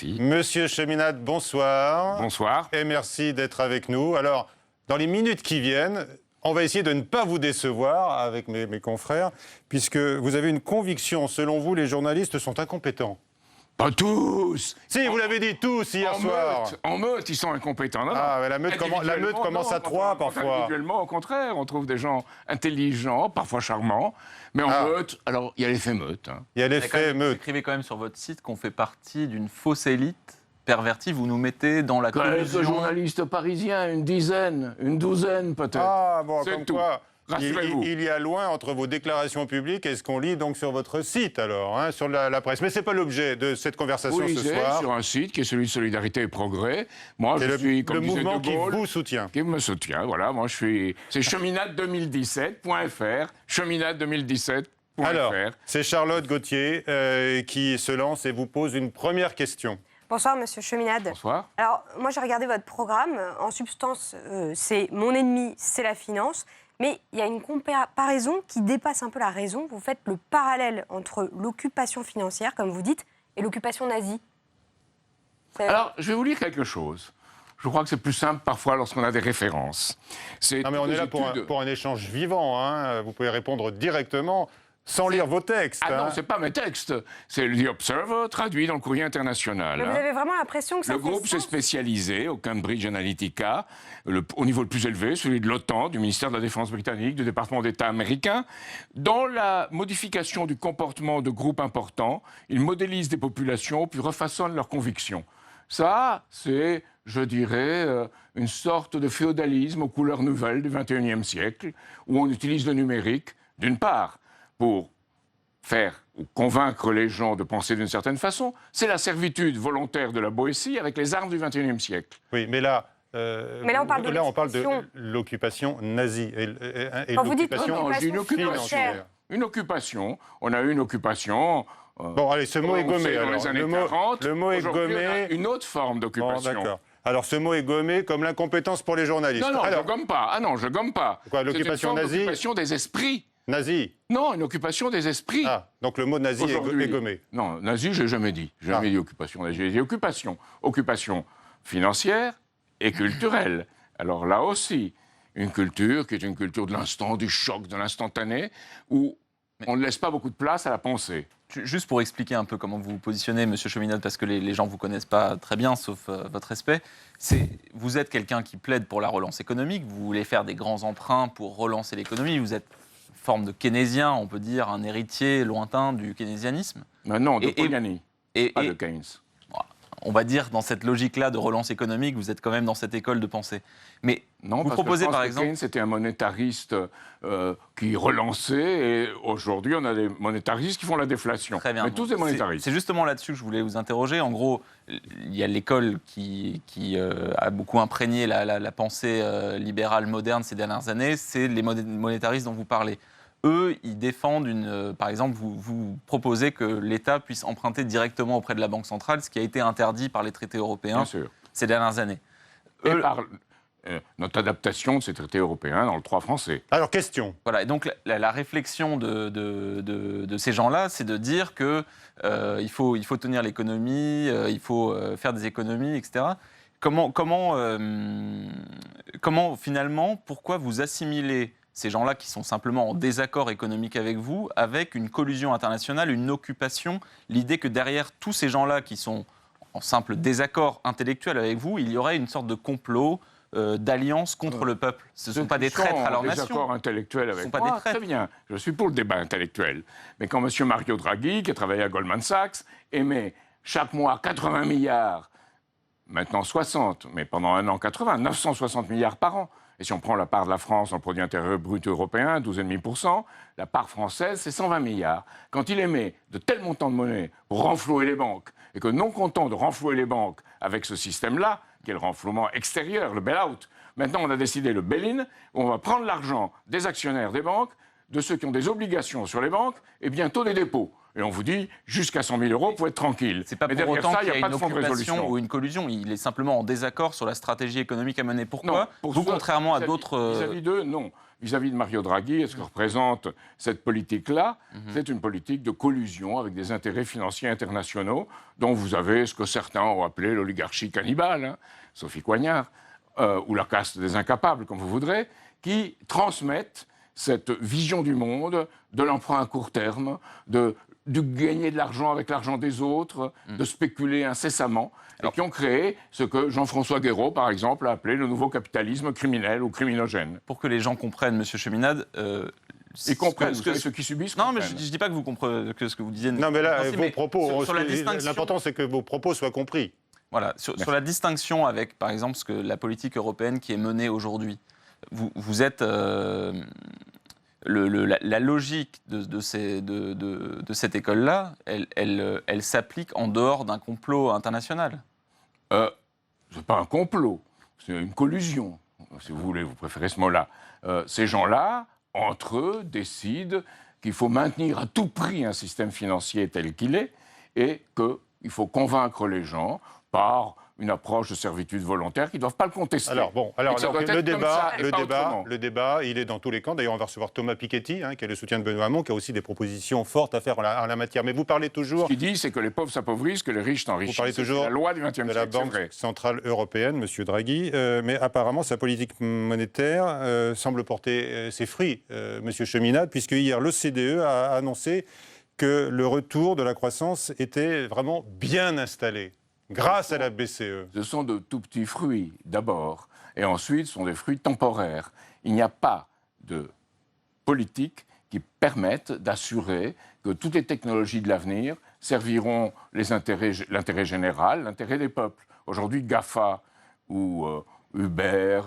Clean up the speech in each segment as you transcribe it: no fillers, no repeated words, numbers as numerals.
Merci. Monsieur Cheminade, bonsoir. Bonsoir. Et merci d'être avec nous. Alors, dans les minutes qui viennent, on va essayer de ne pas vous décevoir avec mes confrères, puisque vous avez une conviction. Selon vous, les journalistes sont incompétents. Pas tous. Si, vous l'avez dit tous hier soir. En meute, ils sont incompétents. Non, mais la meute commence à 3 parfois. Individuellement, au contraire, on trouve des gens intelligents, parfois charmants. Mais en meute, alors, il y a l'effet meute. Il y a l'effet meute. Vous écrivez quand même sur votre site qu'on fait partie d'une fausse élite pervertie. Vous nous mettez dans la collusion. Quelques journalistes parisiens, une dizaine, une douzaine peut-être. Ah, bon, comme tout. quoi. Rassurez-vous. Il y a loin entre vos déclarations publiques et ce qu'on lit donc sur votre site, alors, hein, sur la presse. Mais ce n'est pas l'objet de cette conversation ce soir. Sur un site qui est celui de Solidarité et Progrès. Moi, je suis, comme le disait mouvement De Gaulle, qui vous soutient. Qui me soutient, voilà. Moi, je suis... C'est cheminade2017.fr. Cheminade2017.fr. Alors, c'est Charlotte Gauthier qui se lance et vous pose une première question. Bonsoir, monsieur Cheminade. Bonsoir. Alors, moi, j'ai regardé votre programme. En substance, c'est « Mon ennemi, c'est la finance ». Mais il y a une comparaison qui dépasse un peu la raison. Vous faites le parallèle entre l'occupation financière, comme vous dites, et l'occupation nazie. Alors, je vais vous lire quelque chose. Je crois que c'est plus simple parfois lorsqu'on a des références. Non, mais on est là pour un échange vivant. Hein. Vous pouvez répondre directement sans lire vos textes. Ah non, c'est pas mes textes. C'est The Observer traduit dans le Courrier international. Mais vous avez vraiment l'impression que ça Le groupe s'est spécialisé au Cambridge Analytica, au niveau le plus élevé, celui de l'OTAN, du ministère de la Défense britannique, du département d'État américain. Dans la modification du comportement de groupes importants, ils modélisent des populations puis refaçonnent leurs convictions. Ça, c'est, je dirais, une sorte de féodalisme aux couleurs nouvelles du XXIe siècle, où on utilise le numérique, d'une part, pour faire ou convaincre les gens de penser d'une certaine façon. C'est la servitude volontaire de la Boétie avec les armes du XXIe siècle. Oui, mais là... on parle de l'occupation nazie et quand vous dites l'occupation financière. Une occupation. On a eu une occupation... bon, allez, ce mot est gommé. Dans les années 40, le mot est gommé. Une autre forme d'occupation. Bon, d'accord. Alors, ce mot est gommé comme l'incompétence pour les journalistes. Non, alors, je gomme pas. Ah non, je gomme pas. Quoi, l'occupation nazie ? C'est une l'occupation des esprits. Nazi ? Non, une occupation des esprits. Ah, donc le mot nazi est gommé. Non, nazi, j'ai jamais dit. J'ai jamais dit occupation nazie. J'ai dit occupation. Occupation financière et culturelle. Alors là aussi, une culture qui est une culture de l'instant, du choc, de l'instantané, où on ne laisse pas beaucoup de place à la pensée. Juste pour expliquer un peu comment vous vous positionnez, monsieur Cheminade, parce que les gens ne vous connaissent pas très bien, sauf votre respect, vous êtes quelqu'un qui plaide pour la relance économique, vous voulez faire des grands emprunts pour relancer l'économie, vous êtes une forme de keynésien, on peut dire, un héritier lointain du keynésianisme. Non, de Polanyi, pas de Keynes. On va dire, dans cette logique-là de relance économique, vous êtes quand même dans cette école de pensée. Mais non, vous proposez, par exemple... Keynes était un monétariste qui relançait, et aujourd'hui, on a des monétaristes qui font la déflation. Très bien. Mais tous des monétaristes. C'est justement là-dessus que je voulais vous interroger. En gros, il y a l'école qui a beaucoup imprégné la pensée libérale moderne ces dernières années. C'est les monétaristes dont vous parlez. Eux, ils défendent par exemple, vous proposez que l'État puisse emprunter directement auprès de la Banque centrale, ce qui a été interdit par les traités européens ces dernières années. Et par notre adaptation de ces traités européens dans le droit français. Alors, question. Voilà, et donc la réflexion de ces gens-là, c'est de dire que il faut tenir l'économie, il faut faire des économies, etc. Comment finalement, pourquoi vous assimilez ces gens-là qui sont simplement en désaccord économique avec vous, avec une collusion internationale, une occupation, l'idée que derrière tous ces gens-là qui sont en simple désaccord intellectuel avec vous, il y aurait une sorte de complot, d'alliance contre le peuple. Ce ne sont pas des traîtres à leur nation. Désaccord intellectuel avec Ce ne sont pas des traîtres. Très bien, je suis pour le débat intellectuel. Mais quand M. Mario Draghi, qui a travaillé à Goldman Sachs, émet chaque mois 80 milliards, maintenant 60, mais pendant un an 80, 960 milliards par an. Et si on prend la part de la France dans le produit intérieur brut européen, 12,5%, la part française, c'est 120 milliards. Quand il émet de tels montants de monnaie pour renflouer les banques, et que non content de renflouer les banques avec ce système-là, qui est le renflouement extérieur, le bail-out, maintenant on a décidé le bail-in, où on va prendre l'argent des actionnaires des banques, de ceux qui ont des obligations sur les banques, et bientôt des dépôts. Et on vous dit, jusqu'à 100 000 euros, vous pouvez être tranquille. C'est pas Mais pour derrière autant ça, qu'il y a il n'y a une pas de fonds de occupation résolution. ou une collusion. Il est simplement en désaccord sur la stratégie économique à mener. Pourquoi Non, pour vous, ceux- contrairement à vis-à-vis- d'autres... Vis-à-vis d'eux, non. Vis-à-vis de Mario Draghi, est-ce que représente cette politique-là? C'est une politique de collusion avec des intérêts financiers internationaux, dont vous avez ce que certains ont appelé l'oligarchie cannibale, hein, Sophie Coignard, ou la caste des incapables, comme vous voudrez, qui transmettent cette vision du monde, de l'emprunt à court terme, de gagner de l'argent avec l'argent des autres, de spéculer incessamment, et qui ont créé ce que Jean-François Guéraud, par exemple, a appelé le nouveau capitalisme criminel ou criminogène. Pour que les gens comprennent, Monsieur Cheminade... Ils comprennent, ce que- ceux qui subissent Non, mais comprennent. je ne dis pas que vous comprenez que ce que vous disiez. Non, mais là, Nancy, vos propos, sur la distinction- l'important, c'est que vos propos soient compris. Voilà, sur la distinction avec, par exemple, ce que la politique européenne qui est menée aujourd'hui, vous êtes... la logique de cette école-là, elle s'applique en dehors d'un complot international. C'est pas un complot, c'est une collusion, si vous voulez, vous préférez ce mot-là. Ces gens-là, entre eux, décident qu'il faut maintenir à tout prix un système financier tel qu'il est et qu'il faut convaincre les gens par une approche de servitude volontaire qui ne doivent pas le contester. Alors bon, Et que ça doit donc, être le comme ça et pas autrement. le débat, il est dans tous les camps. D'ailleurs, on va recevoir Thomas Piketty, qui est le soutien de Benoît Hamon, qui a aussi des propositions fortes à faire en la matière. Mais vous parlez Ce toujours qu'il dit, c'est que les pauvres s'appauvrissent, que les riches s'enrichissent. parlez C'est toujours la loi du XXe de siècle, la c'est Banque vrai. centrale européenne, M. Draghi, mais apparemment sa politique monétaire semble porter ses fruits, M. Cheminade, puisque hier l'OCDE a annoncé que le retour de la croissance était vraiment bien installé, grâce à la BCE. Ce sont de tout petits fruits, d'abord, et ensuite, ce sont des fruits temporaires. Il n'y a pas de politique qui permette d'assurer que toutes les technologies de l'avenir serviront l'intérêt général, l'intérêt des peuples. Aujourd'hui, GAFA ou Uber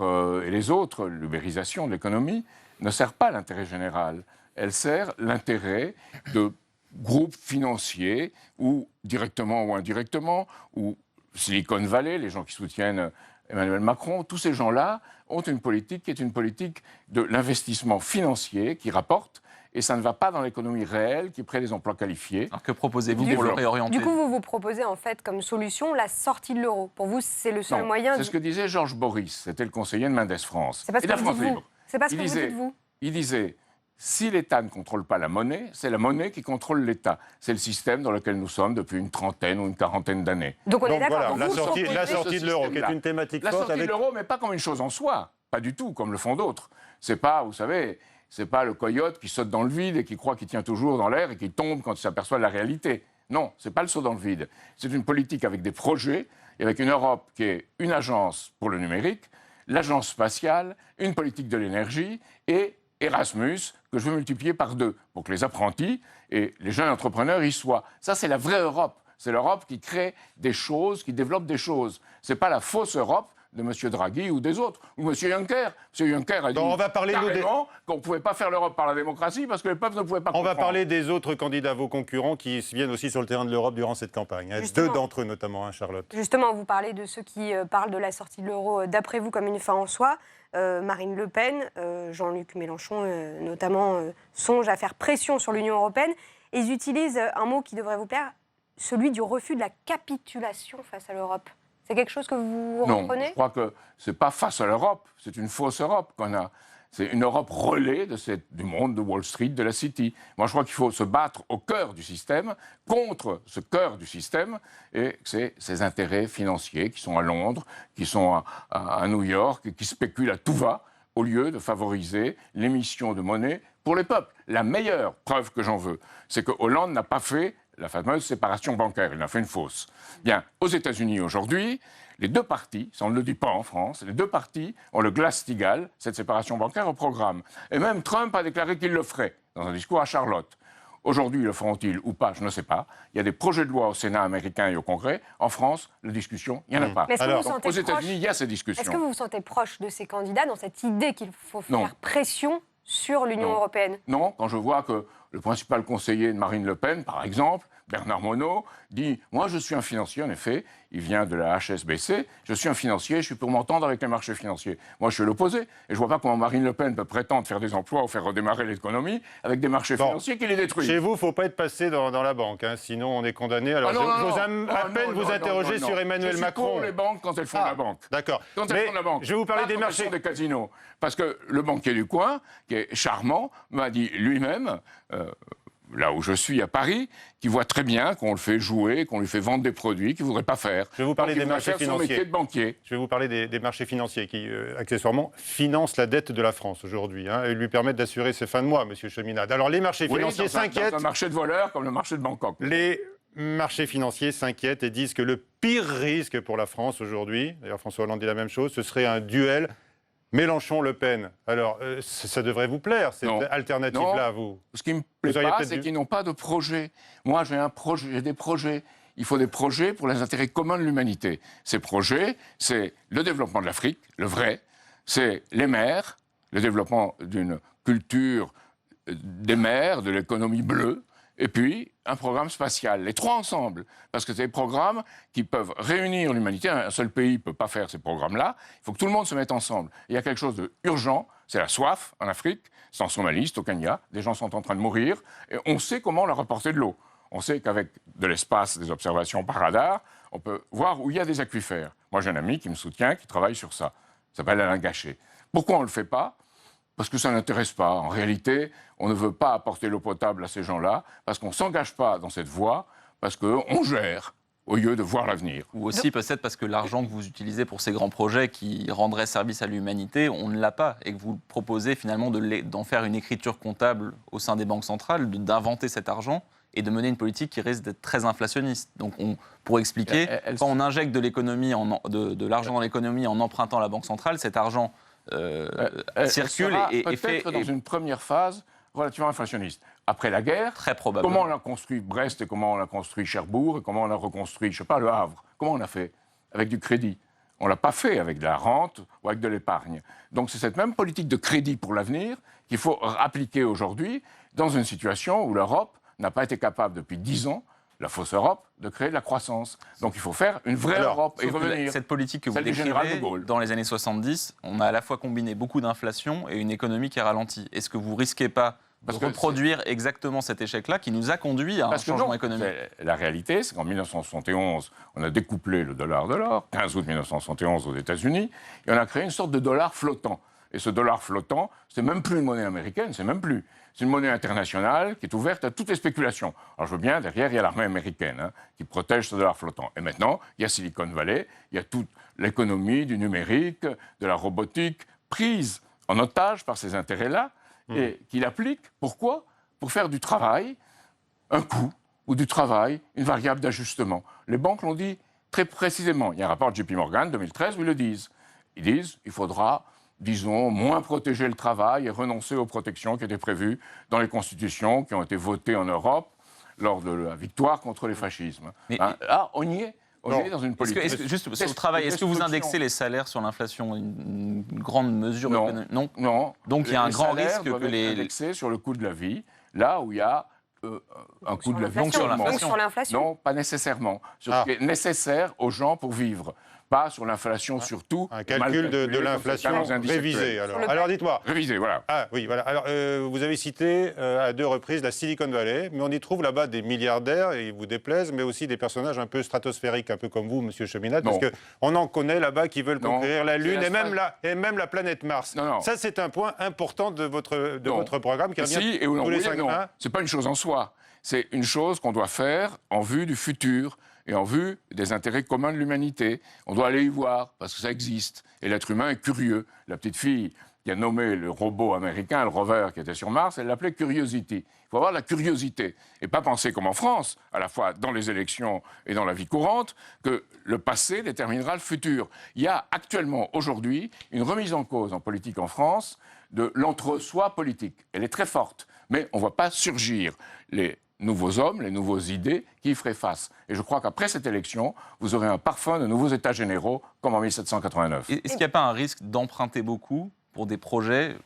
et les autres, l'ubérisation de l'économie, ne sert pas l'intérêt général. Elle sert l'intérêt de groupes financiers, ou directement ou indirectement, ou Silicon Valley, les gens qui soutiennent Emmanuel Macron, tous ces gens-là ont une politique qui est une politique de l'investissement financier qui rapporte, et ça ne va pas dans l'économie réelle qui crée des emplois qualifiés. Alors que proposez-vous Du pour le coup- réorienter? Du coup, vous proposez en fait comme solution la sortie de l'euro. Pour vous, c'est le seul Non, moyen. c'est ce que disait Georges Boris, c'était le conseiller de Mendes France. C'est pas et ce de que la vous France dites vous. Libre. C'est pas ce Il que vous disait- dites vous. Il disait, si l'État ne contrôle pas la monnaie, c'est la monnaie qui contrôle l'État. C'est le système dans lequel nous sommes depuis une trentaine ou une quarantaine d'années. Donc on est Donc d'accord. voilà, Donc la vous sortie proposez- de l'euro, qui est système-là. une thématique La forte sortie avec... de l'euro, mais pas comme une chose en soi. Pas du tout, comme le font d'autres. C'est pas, vous savez, c'est pas le coyote qui saute dans le vide et qui croit qu'il tient toujours dans l'air et qui tombe quand il s'aperçoit de la réalité. Non, c'est pas le saut dans le vide. C'est une politique avec des projets et avec une Europe qui est une agence pour le numérique, l'agence spatiale, une politique de l'énergie et Erasmus, que je veux multiplier par 2, pour que les apprentis et les jeunes entrepreneurs y soient. Ça, c'est la vraie Europe. C'est l'Europe qui crée des choses, qui développe des choses. C'est pas la fausse Europe de M. Draghi ou des autres, ou M. Juncker. M. Juncker a dit Donc, on va parler, nous, carrément qu'on ne pouvait pas faire l'Europe par la démocratie parce que les peuples ne pouvaient pas On va comprendre. parler des autres candidats, vos concurrents, qui viennent aussi sur le terrain de l'Europe durant cette campagne. Il y a Justement. 2 d'entre eux, notamment, Charlotte. Justement, vous parlez de ceux qui parlent de la sortie de l'euro, d'après vous, comme une fin en soi. Marine Le Pen, Jean-Luc Mélenchon, notamment, songent à faire pression sur l'Union européenne. Et ils utilisent un mot qui devrait vous plaire, celui du refus de la capitulation face à l'Europe. C'est quelque chose que vous Non, reprenez? je crois que ce n'est pas face à l'Europe, c'est une fausse Europe qu'on a. C'est une Europe relais du monde de Wall Street, de la City. Moi, je crois qu'il faut se battre au cœur du système, contre ce cœur du système, et c'est ces intérêts financiers qui sont à Londres, qui sont à New York, et qui spéculent à tout va, au lieu de favoriser l'émission de monnaie pour les peuples. La meilleure preuve que j'en veux, c'est que Hollande n'a pas fait la fameuse séparation bancaire, il en a fait une fausse. Bien, aux États-Unis aujourd'hui, les deux partis, ça on ne le dit pas en France, les deux partis ont le Glass-Steagall, cette séparation bancaire, au programme. Et même Trump a déclaré qu'il le ferait, dans un discours à Charlotte. Aujourd'hui, le feront-ils ou pas, je ne sais pas. Il y a des projets de loi au Sénat américain et au Congrès. En France, la discussion, il n'y en a pas. Mais est-ce que Alors, vous vous Donc, sentez aux proche- États-Unis, il y a ces Est-ce que discussions. vous vous sentez proche de ces candidats dans cette idée qu'il faut Non. faire pression sur l'Union Non. européenne? Non, quand je vois que le principal conseiller de Marine Le Pen, par exemple, Bernard Monod, dit « Moi, je suis un financier, en effet, il vient de la HSBC, je suis un financier, je suis pour m'entendre avec les marchés financiers. » Moi, je suis l'opposé, et je ne vois pas comment Marine Le Pen peut prétendre faire des emplois ou faire redémarrer l'économie avec des marchés financiers qui les détruisent. Chez vous, il ne faut pas être passé dans la banque, hein, sinon on est condamné. Alors, j'ose à peine vous interroger sur Emmanuel Macron. Je suis pour les banques quand elles font la banque. D'accord. Quand elles font la banque. Je vais vous parler des marchés. Des casinos. Parce que le banquier du coin, qui est charmant, m'a dit lui-même, là où je suis à Paris, qui voit très bien qu'on le fait jouer, qu'on lui fait vendre des produits qu'il ne voudrait pas faire. Je vais vous parler des marchés financiers. Son métier de banquier. Je vais vous parler des marchés financiers qui, accessoirement, financent la dette de la France aujourd'hui et lui permettent d'assurer ses fins de mois, M. Cheminade. Alors, les marchés financiers s'inquiètent. Dans un marché de voleurs comme le marché de Bangkok. Les marchés financiers s'inquiètent et disent que le pire risque pour la France aujourd'hui, d'ailleurs François Hollande dit la même chose, ce serait un duel Mélenchon-Le Pen. Alors, ça devrait vous plaire, cette alternative-là, vous. Ce qui ne me plaît pas, c'est qu'ils n'ont pas de projet. Moi, j'ai des projets. Il faut des projets pour les intérêts communs de l'humanité. Ces projets, c'est le développement de l'Afrique, le vrai, c'est les mers, le développement d'une culture des mers, de l'économie bleue, et puis un programme spatial. Les trois ensemble, parce que c'est des programmes qui peuvent réunir l'humanité. Un seul pays ne peut pas faire ces programmes-là. Il faut que tout le monde se mette ensemble. Et il y a quelque chose d'urgent, c'est la soif en Afrique, c'est en Somalie, c'est au Kenya. Des gens sont en train de mourir, et on sait comment leur apporter de l'eau. On sait qu'avec de l'espace, des observations par radar, on peut voir où il y a des aquifères. Moi, j'ai un ami qui me soutient, qui travaille sur ça. Ça s'appelle Alain Gachet. Pourquoi on ne le fait pas ? Parce que ça n'intéresse pas. En réalité, on ne veut pas apporter l'eau potable à ces gens-là, parce qu'on ne s'engage pas dans cette voie, parce qu'on gère au lieu de voir l'avenir. Ou aussi peut-être parce que l'argent que vous utilisez pour ces grands projets qui rendraient service à l'humanité, on ne l'a pas, et que vous proposez finalement d'en faire une écriture comptable au sein des banques centrales, d'inventer cet argent et de mener une politique qui risque d'être très inflationniste. Donc, pour expliquer, quand on injecte de l'argent dans l'économie en empruntant la Banque centrale, cet argent circule et fait... Peut-être dans une première phase relativement inflationniste. Après la guerre, très probablement. Comment on a construit Brest et comment on a construit Cherbourg et comment on a reconstruit, je ne sais pas, Le Havre. Comment on a fait ? Avec du crédit. On ne l'a pas fait avec de la rente ou avec de l'épargne. Donc c'est cette même politique de crédit pour l'avenir qu'il faut appliquer aujourd'hui dans une situation où l'Europe n'a pas été capable depuis 10 ans, la fausse Europe, de créer de la croissance. Donc il faut faire une vraie Europe et revenir. Cette politique que vous décrivez, dans les années 70, on a à la fois combiné beaucoup d'inflation et une économie qui a ralenti. Est-ce que vous ne risquez pas de reproduire exactement cet échec-là qui nous a conduit à un changement économique ? La réalité, c'est qu'en 1971, on a découplé le dollar de l'or, 15 août 1971 aux États-Unis, et on a créé une sorte de dollar flottant. Et ce dollar flottant, c'est même plus une monnaie américaine, c'est même plus. C'est une monnaie internationale qui est ouverte à toutes les spéculations. Alors je veux bien, derrière, il y a l'armée américaine qui protège ce dollar flottant. Et maintenant, il y a Silicon Valley, il y a toute l'économie du numérique, de la robotique, prise en otage par ces intérêts-là, et qu'il applique. Pourquoi ? Pour faire du travail un coût, ou du travail une variable d'ajustement. Les banques l'ont dit très précisément. Il y a un rapport de JP Morgan, 2013, où ils le disent. Ils disent qu'il faudra, disons, moins protéger le travail et renoncer aux protections qui étaient prévues dans les constitutions qui ont été votées en Europe lors de la victoire contre les fascismes. Mais là, on y est. On est dans une politique. Juste sur le travail, est-ce que vous indexez les salaires sur l'inflation, une grande mesure économique ? Non. Donc il y a un grand risque que les indexés sur le coût de la vie, là où il y a un coût de la vie. Donc sur l'inflation. Non, pas nécessairement. Sur ce qui est nécessaire aux gens pour vivre. Pas sur l'inflation surtout. Un calcul de l'inflation révisé. Alors dites-moi. Révisé, voilà. Ah oui, voilà. Alors vous avez cité à 2 reprises la Silicon Valley, mais on y trouve là-bas des milliardaires, et ils vous déplaisent, mais aussi des personnages un peu stratosphériques, un peu comme vous, Monsieur Cheminade, parce qu'on en connaît là-bas qui veulent conquérir la Lune et même la planète Mars. Non. Ça, c'est un point important de votre programme qui revient tous les 5 ans. C'est pas une chose en soi. C'est une chose qu'on doit faire en vue du futur et en vue des intérêts communs de l'humanité. On doit aller y voir, parce que ça existe. Et l'être humain est curieux. La petite fille qui a nommé le robot américain, le rover qui était sur Mars, elle l'appelait Curiosity. Il faut avoir la curiosité. Et pas penser comme en France, à la fois dans les élections et dans la vie courante, que le passé déterminera le futur. Il y a actuellement, aujourd'hui, une remise en cause en politique en France de l'entre-soi politique. Elle est très forte. Mais on ne voit pas surgir les nouveaux hommes, les nouvelles idées qui y feraient face. Et je crois qu'après cette élection, vous aurez un parfum de nouveaux États généraux comme en 1789. Est-ce qu'il n'y a pas un risque d'emprunter beaucoup pour des projets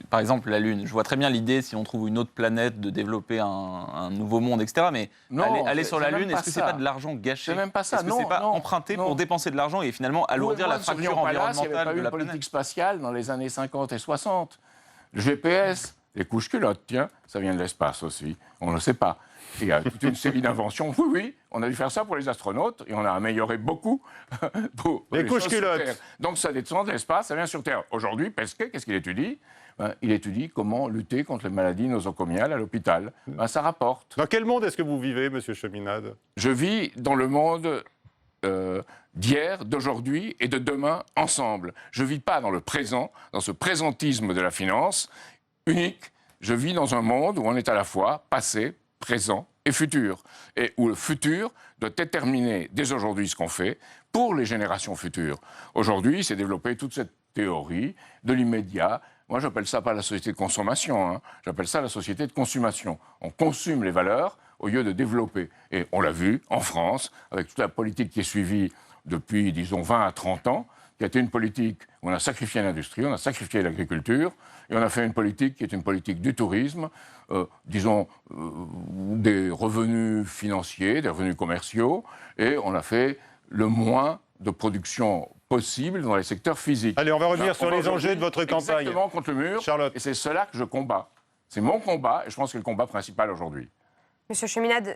par exemple, la Lune. Je vois très bien l'idée, si on trouve une autre planète, de développer un nouveau monde, etc. Mais Non, aller sur la c'est même Lune, pas est-ce que c'est ça. pas de l'argent gâché? C'est même pas ça. Est-ce que Non, c'est pas non, emprunter non. pour dépenser de l'argent et finalement alourdir la fracture environnementale de la politique spatiale dans les années 50 et 60. Le GPS, les couches culottes, tiens, ça vient de l'espace aussi. On ne le sait pas. Il y a toute une série d'inventions. Oui, oui, on a dû faire ça pour les astronautes et on a amélioré beaucoup pour Les couches choses sur culottes. Terre. Donc ça descend de l'espace, ça vient sur Terre. Aujourd'hui, Pesquet, qu'est-ce qu'il étudie? Il étudie comment lutter contre les maladies nosocomiales à l'hôpital. Ça rapporte. Dans quel monde est-ce que vous vivez, monsieur Cheminade? Je vis dans le monde d'hier, d'aujourd'hui et de demain ensemble. Je ne vis pas dans le présent, dans ce présentisme de la finance unique. Je vis dans un monde où on est à la fois passé, présent et futur. Et où le futur doit déterminer dès aujourd'hui ce qu'on fait pour les générations futures. Aujourd'hui, c'est développer toute cette théorie de l'immédiat. Moi, j'appelle ça pas la société de consommation, hein. J'appelle ça la société de consommation. On consomme les valeurs au lieu de développer. Et on l'a vu en France, avec toute la politique qui est suivie depuis, disons, 20 à 30 ans, qui a été une politique où on a sacrifié l'industrie, on a sacrifié l'agriculture, et on a fait une politique qui est une politique du tourisme, des revenus financiers, des revenus commerciaux, et on a fait le moins de production possible dans les secteurs physiques. Allez, on va revenir sur va les enjeux de votre campagne. Exactement contre le mur, Charlotte. et c'est cela que je combats. C'est mon combat, et je pense que c'est le combat principal aujourd'hui. Monsieur Cheminade,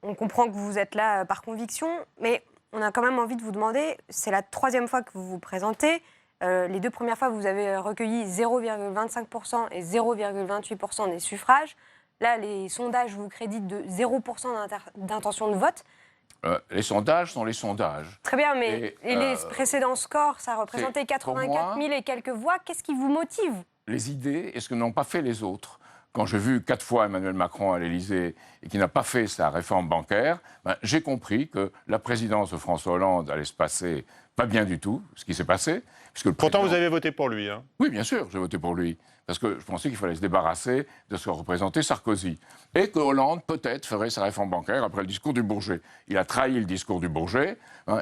on comprend que vous êtes là par conviction, mais on a quand même envie de vous demander, c'est la 3e fois que vous vous présentez. Les 2 premières fois, vous avez recueilli 0,25% et 0,28% des suffrages. Là, les sondages vous créditent de 0% d'intention de vote. Les sondages sont les sondages. Très bien, mais les précédents scores, ça représentait pour 84 000 et quelques voix. Qu'est-ce qui vous motive? Les idées et ce que n'ont pas fait les autres. Quand j'ai vu 4 fois Emmanuel Macron à l'Élysée et qu'il n'a pas fait sa réforme bancaire, j'ai compris que la présidence de François Hollande allait se passer pas bien du tout, ce qui s'est passé. Puisque Pourtant, vous avez voté pour lui. Hein. Oui, bien sûr, j'ai voté pour lui. Parce que je pensais qu'il fallait se débarrasser de ce que représentait Sarkozy. Et que Hollande, peut-être, ferait sa réforme bancaire après le discours du Bourget. Il a trahi le discours du Bourget,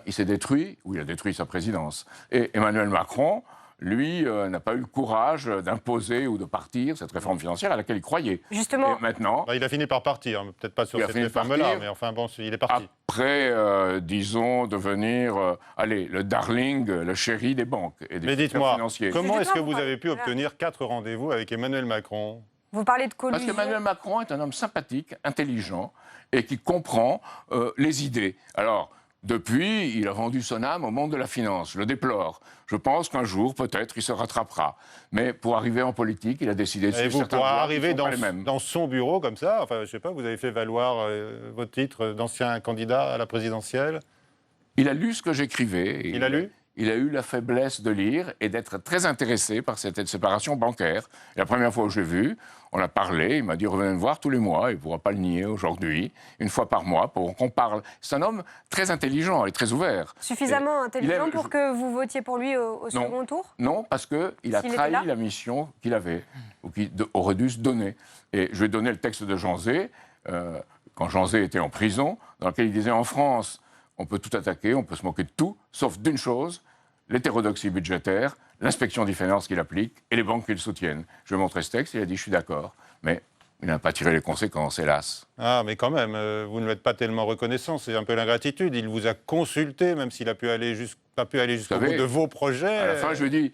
il s'est détruit, ou il a détruit sa présidence. Et Emmanuel Macron, lui, n'a pas eu le courage d'imposer ou de partir cette réforme financière à laquelle il croyait. Justement. Et maintenant, Il a fini par partir, hein. Peut-être pas sur cette réforme-là, mais enfin bon, il est parti. après, disons, devenir, le darling, le chéri des banques et des Mais secteurs dites-moi, financiers. comment est-ce que Dites-moi, vous avez pu voilà. obtenir 4 rendez-vous avec Emmanuel Macron? Vous parlez de Parce collusion. qu'Emmanuel Macron est un homme sympathique, intelligent et qui comprend les idées. Alors, depuis, il a vendu son âme au monde de la finance. Je le déplore. Je pense qu'un jour, peut-être, il se rattrapera. Mais pour arriver en politique, il a décidé de Et suivre vous certains pourrez voies qui arriver sont pas les mêmes. dans son bureau comme ça, enfin je sais pas, vous avez fait valoir votre titre d'ancien candidat à la présidentielle. Il a lu ce que j'écrivais. Il a lu? Il a eu la faiblesse de lire et d'être très intéressé par cette séparation bancaire. Et la première fois où je l'ai vu, on a parlé, il m'a dit revenez me voir tous les mois, il ne pourra pas le nier aujourd'hui, une fois par mois, pour qu'on parle. C'est un homme très intelligent et très ouvert. Suffisamment intelligent pour que vous votiez pour lui au Non. second tour? Non, parce qu'il a S'il était trahi là la mission qu'il avait, ou qu'il aurait dû se donner. Et je vais donner le texte de Jean Zay, quand Jean Zay était en prison, dans lequel il disait en France, on peut tout attaquer, on peut se moquer de tout, sauf d'une chose, l'hétérodoxie budgétaire, l'inspection des finances qu'il applique et les banques qui le soutiennent. Je vais montrer ce texte, il a dit je suis d'accord, mais il n'a pas tiré les conséquences, hélas. Ah, mais quand même, vous ne l'êtes pas tellement reconnaissant, c'est un peu l'ingratitude. Il vous a consulté, même s'il a pu aller pas pu aller jusqu'au bout de vos projets. À la fin, je lui ai dit,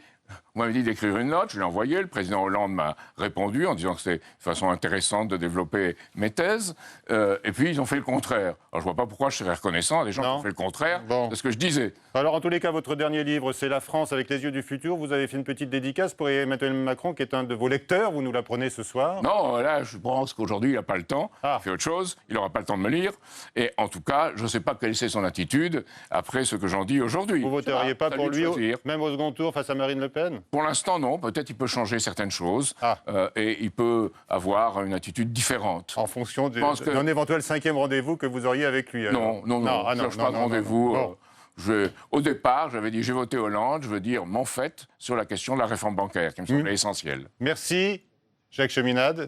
on m'avait dit d'écrire une note, je l'ai envoyée, le président Hollande m'a répondu en disant que c'était une façon intéressante de développer mes thèses, et puis ils ont fait le contraire. Alors je ne vois pas pourquoi je serais reconnaissant à des gens qui ont fait le contraire de ce que je disais. Alors en tous les cas, votre dernier livre, c'est La France avec les yeux du futur. Vous avez fait une petite dédicace pour Emmanuel Macron, qui est un de vos lecteurs. Vous nous l'apprenez ce soir. Non, là, je pense qu'aujourd'hui, il n'a pas le temps. Ah. Il fait autre chose. Il n'aura pas le temps de me lire. Et en tout cas, je ne sais pas quelle c'est son attitude après ce que j'en dis aujourd'hui. Vous ne voteriez pas pour lui, choisir. même au second tour, face à Marine Le Pen? Pour l'instant, non. Peut-être il peut changer certaines choses. Ah. Et il peut avoir une attitude différente. En fonction pense que- d'un éventuel 5e rendez-vous que vous auriez avec lui. alors. Non, Ah, je ne cherche pas de rendez-vous. Bon. Au départ, j'avais dit j'ai voté Hollande, je veux dire mon fait sur la question de la réforme bancaire, qui me semblait essentielle. Merci, Jacques Cheminade.